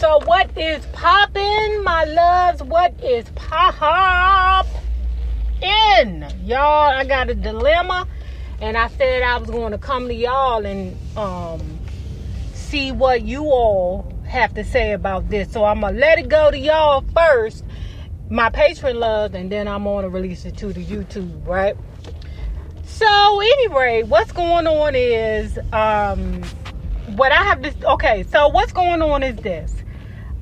So what is poppin', my loves? What is poppin'? Y'all, I got a dilemma, and I said I was going to come to y'all and see what you all have to say about this. So I'm going to let it go to y'all first, my patron loves, and then I'm going to release it to the YouTube, right? So anyway, what's going on is, so what's going on is this.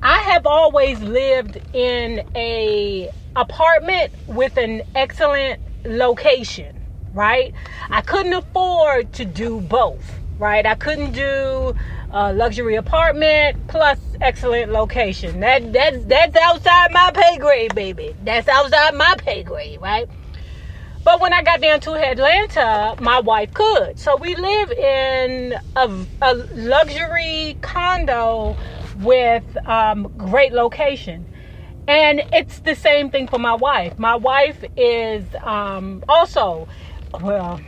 I have always lived in a apartment with an excellent location, right? I couldn't afford to do both, right? I couldn't do a luxury apartment plus excellent location. That's outside my pay grade, baby. That's outside my pay grade, right? But when I got down to Atlanta, my wife could. So we live in a luxury condo with great location. And it's the same thing for my wife. My wife is also, well,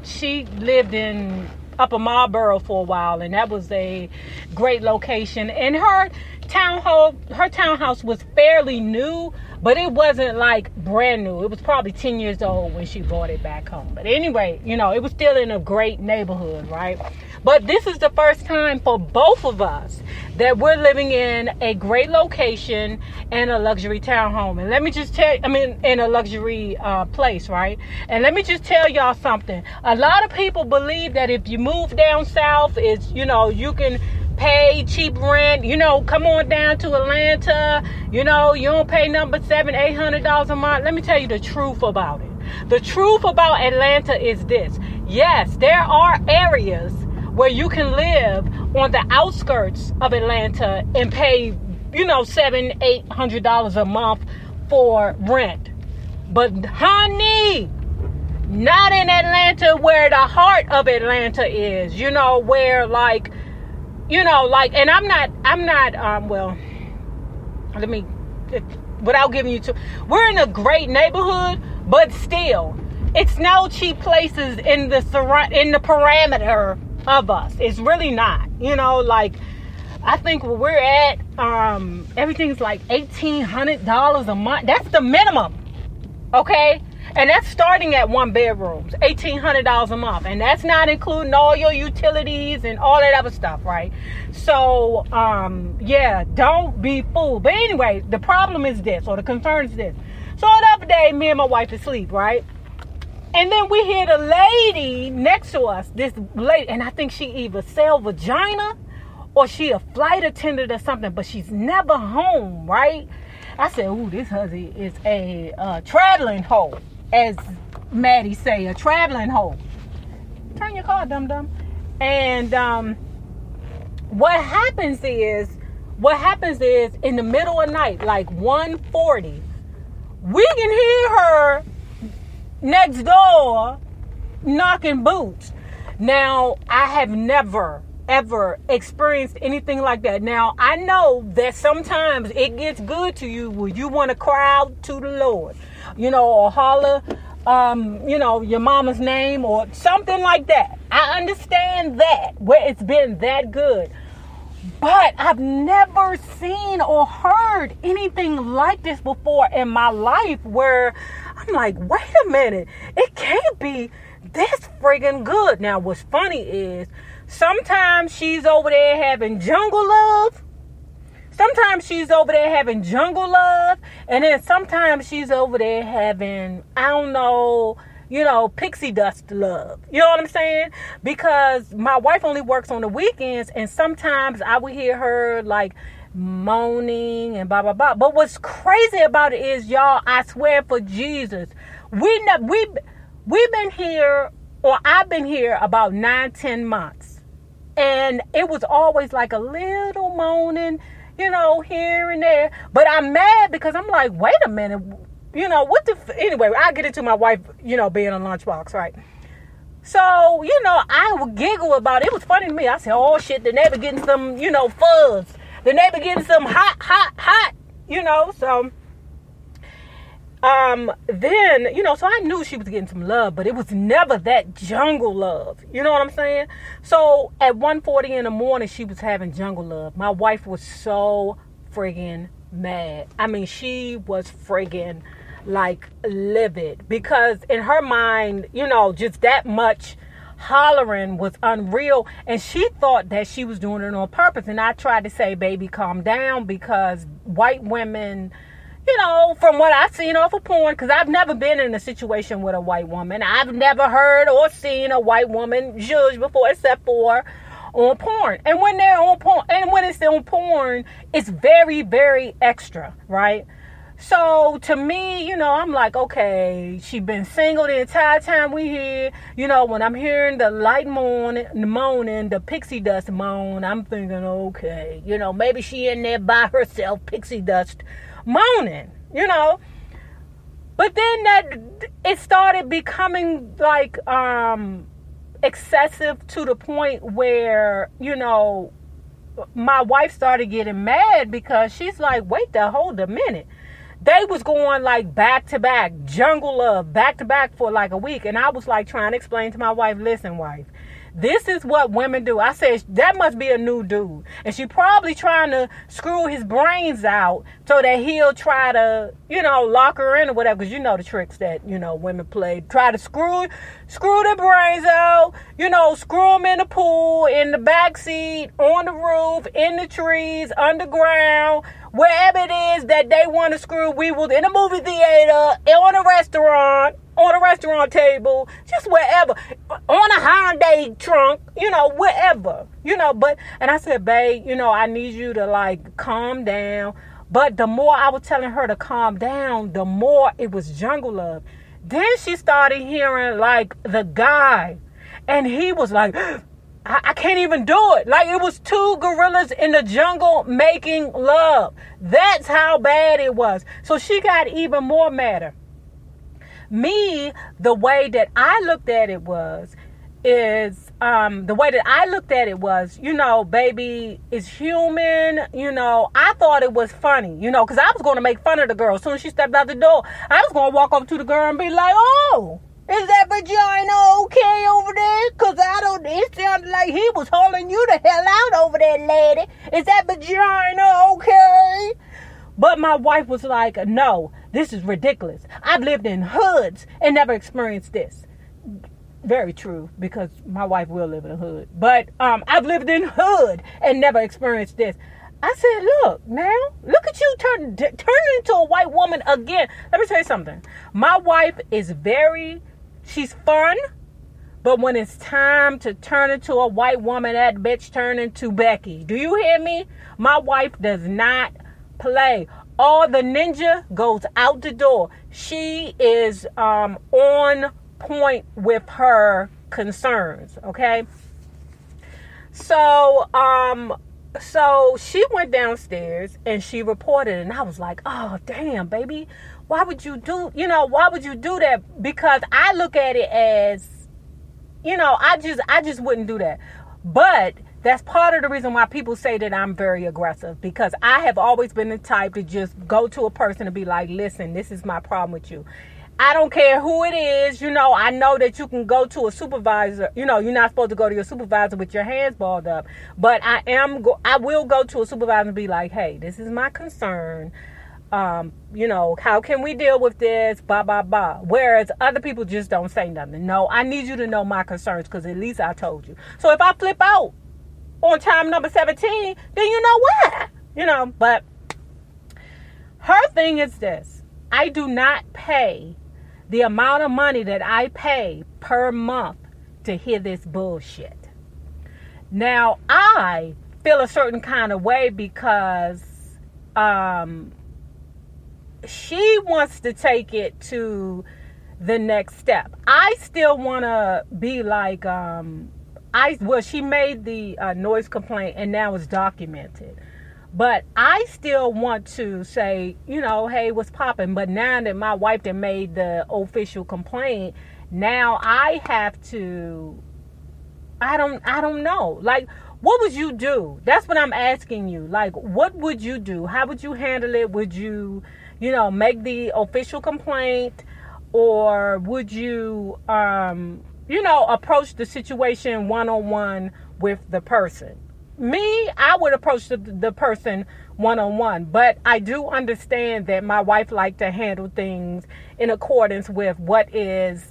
she lived in Upper Marlboro for a while, and that was a great location. And her townhouse was fairly new, but it wasn't like brand new. It was probably 10 years old when she brought it back home. But anyway, it was still in a great neighborhood, right? But this is the first time for both of us that we're living in a great location and a luxury townhome. And let me just in a luxury place, right? And let me just tell y'all something. A lot of people believe that if you move down south, you can pay cheap rent, come on down to Atlanta, you don't pay number $700-800 a month. Let me tell you the truth about it. The truth about Atlanta is this. Yes, there are areas where you can live on the outskirts of Atlanta and pay, $700-800 a month for rent. But honey, not in Atlanta, where the heart of Atlanta is, where and I'm not, without giving you we're in a great neighborhood, but still, it's no cheap places in the parameter of us. It's really not, I think where we're at, everything's like $1,800 a month. That's the minimum. Okay. And that's starting at one bedrooms, $1,800 a month. And that's not including all your utilities and all that other stuff, right? So, don't be fooled. But anyway, the problem is this, or the concern is this. So the other day, me and my wife is asleep, right? And then we hear the lady next to us, this lady, and I think she either sell vagina or she a flight attendant or something, but she's never home, right? I said, ooh, this hussy is a traveling hoe. As Maddie say, a traveling hoe. Turn your car, dum-dum. And what happens is in the middle of night, like 1:40, we can hear her next door knocking boots. Now, I have never ever experienced anything like that. Now, I know that sometimes it gets good to you when you want to cry out to the Lord, or holler, your mama's name or something like that. I understand that, where it's been that good. But I've never seen or heard anything like this before in my life, where I'm like, wait a minute, it can't be this friggin' good. Now, what's funny is sometimes she's over there having jungle love. And then sometimes she's over there having, pixie dust love. You know what I'm saying? Because my wife only works on the weekends, and sometimes I would hear her like moaning and blah, blah, blah. But what's crazy about it is, y'all, I swear for Jesus, we've been here, or I've been here about 9-10 months. And it was always like a little moaning, here and there. But I'm mad because I'm like, wait a minute, anyway, I'll get into my wife, being a lunchbox, right? So, I would giggle about it. It was funny to me. I said, oh shit, the neighbor getting some, fuzz. The neighbor getting some hot, so Then, so I knew she was getting some love, but it was never that jungle love. You know what I'm saying? So at 1:40 in the morning, she was having jungle love. My wife was so friggin' mad. I mean, she was friggin' like livid, because in her mind, just that much hollering was unreal, and she thought that she was doing it on purpose. And I tried to say, baby, calm down, because white women, from what I've seen off of porn, because I've never been in a situation with a white woman. I've never heard or seen a white woman judged before, except for on porn. And when they're on porn, and when it's on porn, it's very, very extra, right? So to me, I'm like, okay, she been single the entire time we here. When I'm hearing the light moaning, the pixie dust moan, I'm thinking, okay, maybe she in there by herself, pixie dust moaning, But then it started becoming like excessive, to the point where, my wife started getting mad, because she's like, hold a minute. They was going like back to back, jungle love, back to back for like a week. And I was like trying to explain to my wife, listen, wife, this is what women do. I said, that must be a new dude. And she probably trying to screw his brains out so that he'll try to, lock her in or whatever. Because the tricks that, women play. Try to screw their brains out, screw them in the pool, in the backseat, on the roof, in the trees, underground, wherever it is that they want to screw. We will, in a movie theater, on a restaurant table, just wherever, on a Hyundai trunk, wherever, but, and I said, babe, I need you to like calm down. But the more I was telling her to calm down, the more it was jungle love. Then she started hearing like the guy, and he was like, I can't even do it. Like, it was two gorillas in the jungle making love. That's how bad it was. So she got even more madder. Me, the way that I looked at it was, baby, is human. I thought it was funny, because I was going to make fun of the girl. As soon as she stepped out the door, I was going to walk over to the girl and be like, oh, is that vagina okay over there? Because it sounded like he was hauling you the hell out over there, lady. Is that vagina okay? But my wife was like, no, this is ridiculous. I've lived in hoods and never experienced this. Very true, because my wife will live in a hood. But I've lived in hood and never experienced this. I said, look, now, look at you turning into a white woman again. Let me tell you something. My wife is she's fun. But when it's time to turn into a white woman, that bitch turn into Becky. Do you hear me? My wife does not play. All the ninja goes out the door. She is on point with her concerns, okay? So she went downstairs and she reported, and I was like, oh damn, baby, why would you do that? Because I look at it as, I just wouldn't do that. But that's part of the reason why people say that I'm very aggressive, because I have always been the type to just go to a person and be like, listen, this is my problem with you. I don't care who it is. I know that you can go to a supervisor. You're not supposed to go to your supervisor with your hands balled up. But I will go to a supervisor and be like, hey, this is my concern. How can we deal with this? Blah, blah, blah. Whereas other people just don't say nothing. No, I need you to know my concerns, because at least I told you. So if I flip out on time number 17, then you know why. But her thing is this. I do not pay the amount of money that I pay per month to hear this bullshit. Now, I feel a certain kind of way because she wants to take it to the next step. I still want to be like, she made the noise complaint and now it's documented. But I still want to say, hey, what's popping? But now that my wife that made the official complaint, now I have to, I don't know. Like, what would you do? That's what I'm asking you. Like, what would you do? How would you handle it? Would you, make the official complaint? Or would you, approach the situation one-on-one with the person? Me, I would approach the person one-on-one. But I do understand that my wife likes to handle things in accordance with what is,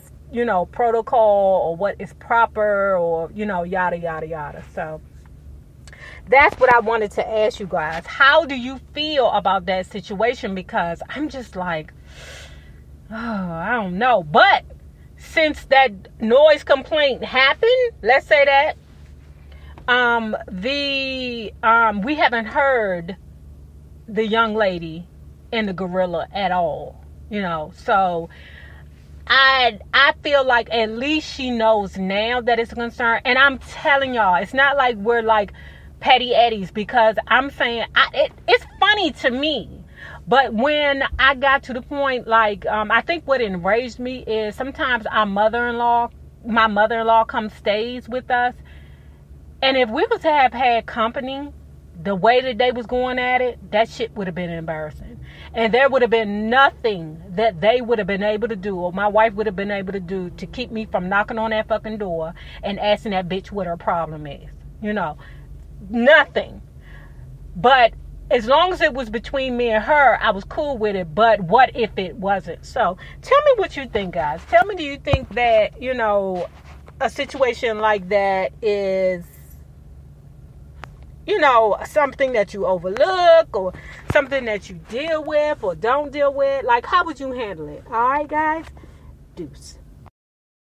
protocol, or what is proper, or, yada, yada, yada. So that's what I wanted to ask you guys. How do you feel about that situation? Because I'm just like, I don't know. But since that noise complaint happened, let's say that, we haven't heard the young lady and the gorilla at all, so I feel like at least she knows now that it's a concern. And I'm telling y'all, it's not like we're like petty eddies, because I'm saying it's funny to me. But when I got to the point, like, I think what enraged me is sometimes my mother-in-law comes stays with us. And if we was to have had company, the way that they was going at it, that shit would have been embarrassing. And there would have been nothing that they would have been able to do, or my wife would have been able to do, to keep me from knocking on that fucking door and asking that bitch what her problem is. Nothing. But as long as it was between me and her, I was cool with it. But what if it wasn't? So tell me what you think, guys. Tell me, do you think that, a situation like that is, something that you overlook, or something that you deal with or don't deal with? Like, how would you handle it? All right, guys? Deuce.